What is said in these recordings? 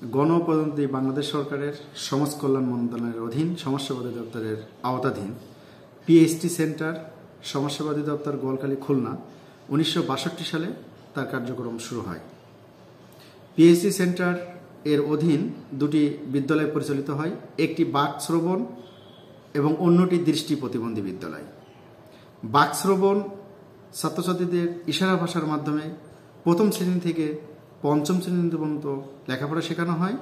গণপ্রজাতন্ত্রী বাংলাদেশ সরকারের সমাজ কল্যাণ মন্ত্রণালয়ের অধীন সমাজসেবা দপ্তরের আওতাধীন পিএইচটি সেন্টার সমাজসেবা দপ্তর গোয়ালখালী খুলনা 1962 সালে তার কার্যক্রম শুরু হয়। পিএইচটি সেন্টার এর অধীন দুটি বিদ্যালয় পরিচালিত হয়, একটি বাক শ্রবণ এবং অন্যটি দৃষ্টি প্রতিবন্ধী বিদ্যালয়। বাক শ্রবণ ছাত্রছাত্রীদের ইশারা ভাষার মাধ্যমে প্রথম শ্রেণী থেকে পঞ্চম শ্রেণী পর্যন্ত লেখাপড়া শেখানো হয়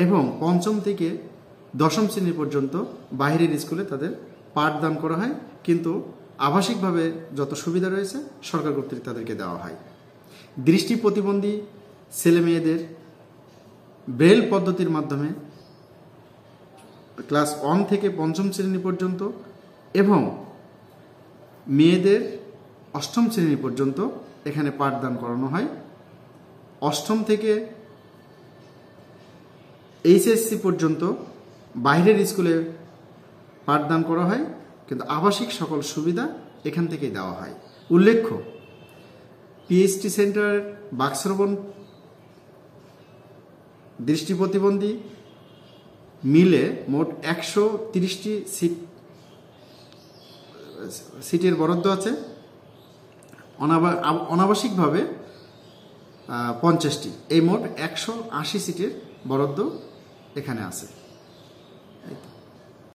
এবং পঞ্চম থেকে দশম শ্রেণী পর্যন্ত বাইরের স্কুলে তাদের পাঠদান করা হয়, কিন্তু আবাসিকভাবে যত সুবিধা রয়েছে সরকার কর্তৃক তাদেরকে দেওয়া হয়। দৃষ্টি প্রতিবন্ধী ছেলে মেয়েদের ব্রেল পদ্ধতির মাধ্যমে ক্লাস 1 থেকে পঞ্চম শ্রেণী পর্যন্ত এবং মেয়েদের অষ্টম শ্রেণী পর্যন্ত এখানে পাঠদান করানো হয়। অষ্টম থেকে এইচএসসি পর্যন্ত বাইরের স্কুলে পাঠদান করা হয়, কিন্তু আবাসিক সকল সুবিধা এখান থেকেই দেওয়া হয়। উল্লেখ্য, পিএইচটি সেন্টার বাকশ্রবণ দৃষ্টি প্রতিবন্ধী মিলে মোট 130টি সিটের বরাদ্দ আছে, অনাবাসিকভাবে 50টি। এই মোট 180 সিটের বরাদ্দ এখানে আছে।